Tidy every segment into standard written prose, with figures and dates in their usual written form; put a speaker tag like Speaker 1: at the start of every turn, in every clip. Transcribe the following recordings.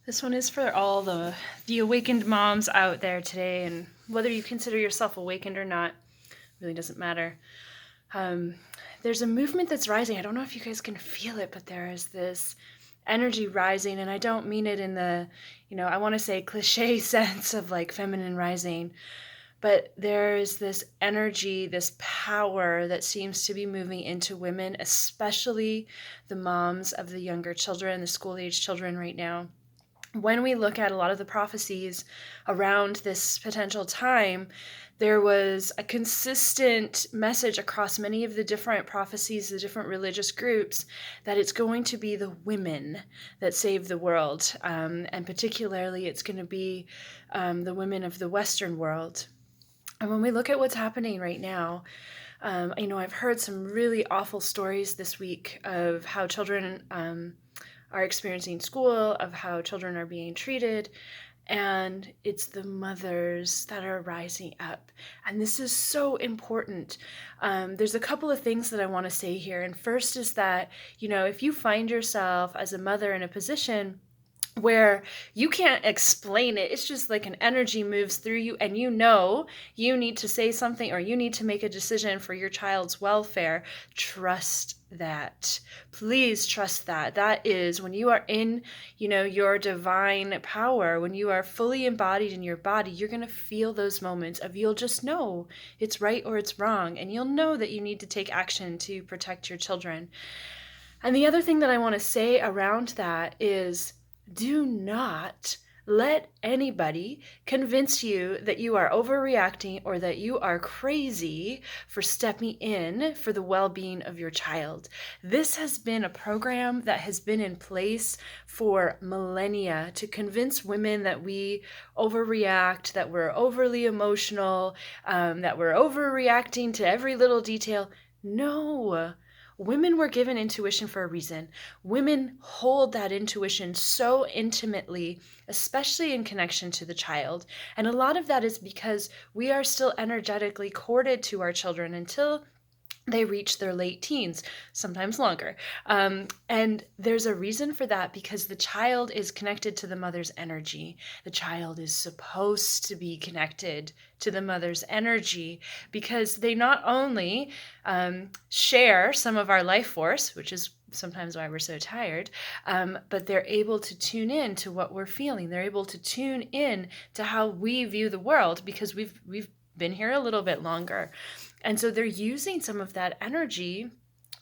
Speaker 1: This one is for all the awakened moms out there today, and whether you consider yourself awakened or not, really doesn't matter. Um, there's a movement that's rising. I don't know if you guys can feel it, but there is this energy rising, and I don't mean it in the, I want to say cliche sense of like feminine rising, but there is this energy, this power that seems to be moving into women, especially the moms of the younger children, the school-age children right now. When we look at a lot of the prophecies around this potential time, there was a consistent message across many of the different prophecies, the different religious groups, that it's going to be the women that save the world. And particularly, it's going to be the women of the Western world. And when we look at what's happening right now, I've heard some really awful stories this week of how children are experiencing school, of how children are being treated, and it's the mothers that are rising up. And this is so important. There's a couple of things that I want to say here. And first is that, if you find yourself as a mother in a position where you can't explain it, it's just like an energy moves through you, and you need to say something or you need to make a decision for your child's welfare, trust that. Please trust that. That is when you are in, your divine power, when you are fully embodied in your body, you're going to feel those moments of you'll just know it's right or it's wrong, and you'll know that you need to take action to protect your children. And the other thing that I want to say around that is, do not let anybody convince you that you are overreacting or that you are crazy for stepping in for the well-being of your child. This has been a program that has been in place for millennia to convince women that we overreact, that we're overly emotional, that we're overreacting to every little detail. No. Women were given intuition for a reason. Women hold that intuition so intimately, especially in connection to the child. And a lot of that is because we are still energetically corded to our children until they reach their late teens, sometimes longer. And there's a reason for that, because the child is connected to the mother's energy. The child is supposed to be connected to the mother's energy because they not only share some of our life force, which is sometimes why we're so tired, but they're able to tune in to what we're feeling. They're able to tune in to how we view the world because we've been here a little bit longer. And so they're using some of that energy,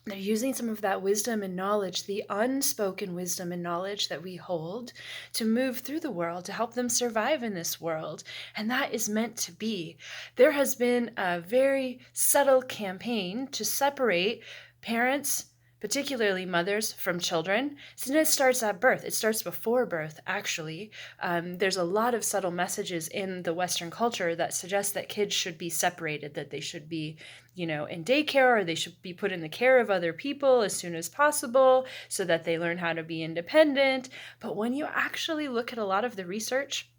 Speaker 1: they're using some of that wisdom and knowledge, the unspoken wisdom and knowledge that we hold, to move through the world, to help them survive in this world. And that is meant to be. There has been a very subtle campaign to separate parents, particularly mothers, from children. So it starts at birth. It starts before birth, actually. There's a lot of subtle messages in the Western culture that suggest that kids should be separated, that they should be, in daycare, or they should be put in the care of other people as soon as possible so that they learn how to be independent. But when you actually look at a lot of the research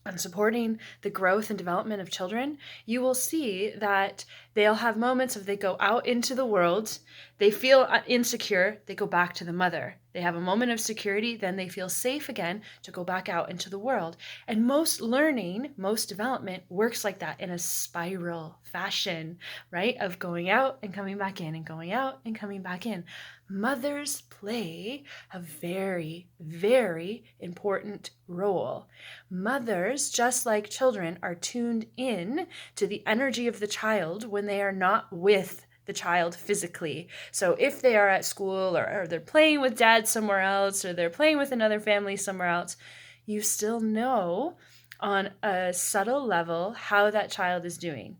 Speaker 1: on supporting the growth and development of children, you will see that they'll have moments of they go out into the world, they feel insecure, they go back to the mother. They have a moment of security, then they feel safe again to go back out into the world. And most learning, most development works like that, in a spiral fashion, right? Of going out and coming back in and going out and coming back in. Mothers play a very, very important role. Mothers, just like children, are tuned in to the energy of the child when they are not with the child physically. So if they are at school, or they're playing with dad somewhere else, or they're playing with another family somewhere else, you still know on a subtle level how that child is doing,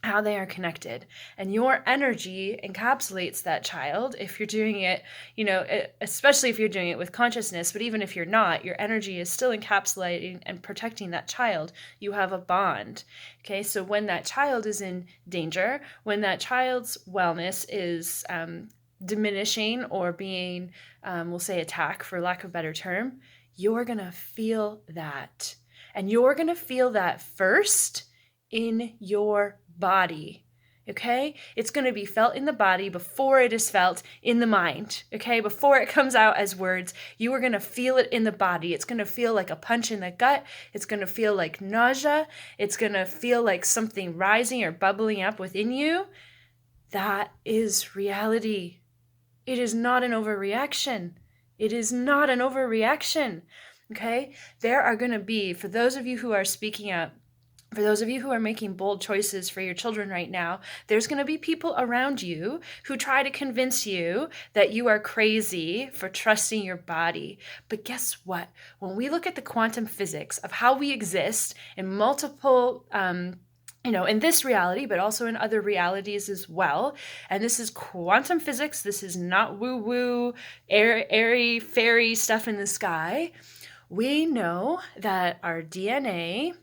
Speaker 1: how they are connected. And your energy encapsulates that child if you're doing it, especially if you're doing it with consciousness, but even if you're not, your energy is still encapsulating and protecting that child. You have a bond. Okay, so when that child is in danger, when that child's wellness is diminishing or being, we'll say, attacked, for lack of a better term, you're going to feel that. And you're going to feel that first in your body. Okay? It's going to be felt in the body before it is felt in the mind. Okay? Before it comes out as words, you are going to feel it in the body. It's going to feel like a punch in the gut. It's going to feel like nausea. It's going to feel like something rising or bubbling up within you. That is reality. It is not an overreaction. It is not an overreaction. Okay? There are going to be, for those of you who are speaking up, for those of you who are making bold choices for your children right now, there's going to be people around you who try to convince you that you are crazy for trusting your body. But guess what? When we look at the quantum physics of how we exist in multiple in this reality, but also in other realities as well. And this is quantum physics. This is not woo-woo, airy, fairy stuff in the sky. We know that our DNA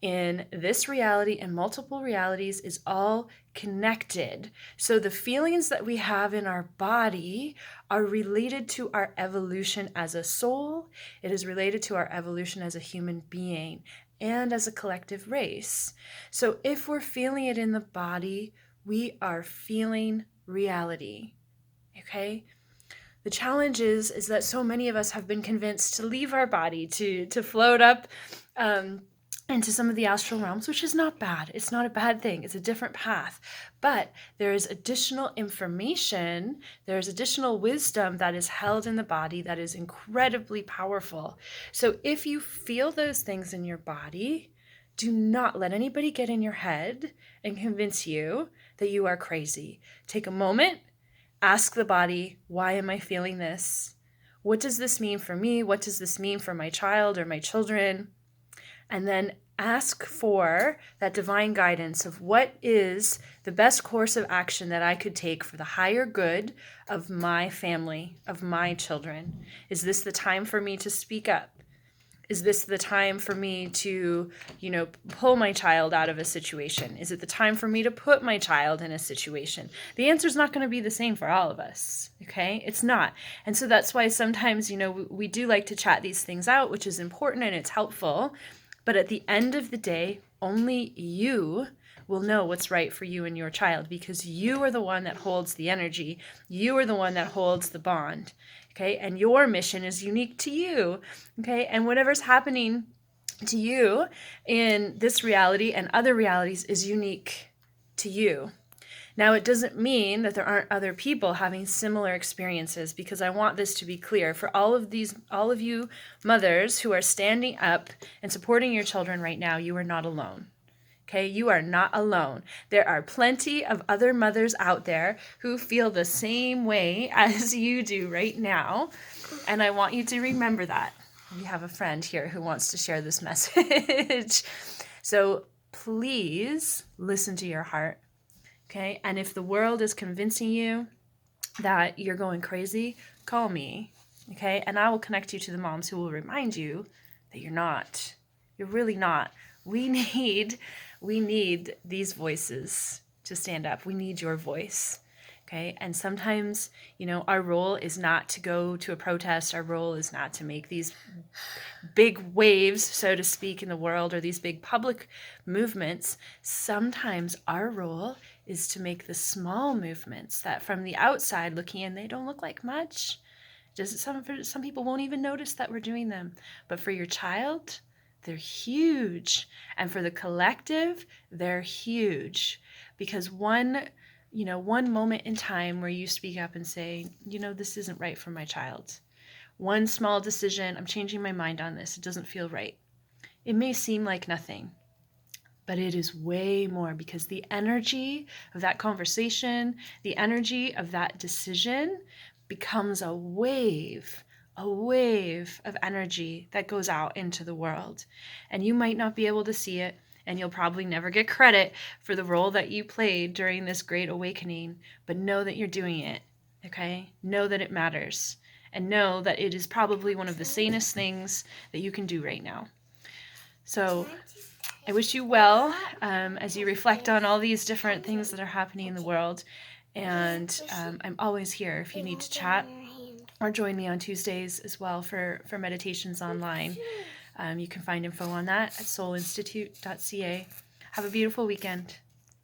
Speaker 1: in this reality and multiple realities is all connected. So the feelings that we have in our body are related to our evolution as a soul. It is related to our evolution as a human being and as a collective race. So if we're feeling it in the body, we are feeling reality. Okay? The challenge is that so many of us have been convinced to leave our body, to float up into some of the astral realms, which is not bad. It's not a bad thing. It's a different path. But there is additional information, there is additional wisdom that is held in the body that is incredibly powerful. So if you feel those things in your body, do not let anybody get in your head and convince you that you are crazy. Take a moment, ask the body, why am I feeling this? What does this mean for me? What does this mean for my child or my children? And then ask for that divine guidance of what is the best course of action that I could take for the higher good of my family, of my children. Is this the time for me to speak up? Is this the time for me to, pull my child out of a situation? Is it the time for me to put my child in a situation? The answer is not going to be the same for all of us, okay? It's not. And so that's why sometimes, we do like to chat these things out, which is important and it's helpful. But at the end of the day, only you will know what's right for you and your child, because you are the one that holds the energy. You are the one that holds the bond. Okay, and your mission is unique to you, okay? And whatever's happening to you in this reality and other realities is unique to you. Now, it doesn't mean that there aren't other people having similar experiences, because I want this to be clear for all of you mothers who are standing up and supporting your children right now. You are not alone. Okay, you are not alone. There are plenty of other mothers out there who feel the same way as you do right now. And I want you to remember that. We have a friend here who wants to share this message. So please listen to your heart. Okay, and if the world is convincing you that you're going crazy, call me. Okay, and I will connect you to the moms who will remind you that you're not. You're really not. We need these voices to stand up. We need your voice, okay? And sometimes, our role is not to go to a protest. Our role is not to make these big waves, so to speak, in the world, or these big public movements. Sometimes our role is to make the small movements that from the outside looking in, they don't look like much. Just some people won't even notice that we're doing them. But for your child, they're huge. And for the collective, they're huge. Because one moment in time where you speak up and say, this isn't right for my child. One small decision, I'm changing my mind on this. It doesn't feel right. It may seem like nothing, but it is way more, because the energy of that conversation, the energy of that decision becomes a wave of energy that goes out into the world. And you might not be able to see it, and you'll probably never get credit for the role that you played during this great awakening, but know that you're doing it, okay? Know that it matters, and know that it is probably one of the sanest things that you can do right now. So I wish you well as you reflect on all these different things that are happening in the world. And I'm always here if you need to chat, or join me on Tuesdays as well for meditations online. You can find info on that at soulinstitute.ca. Have a beautiful weekend.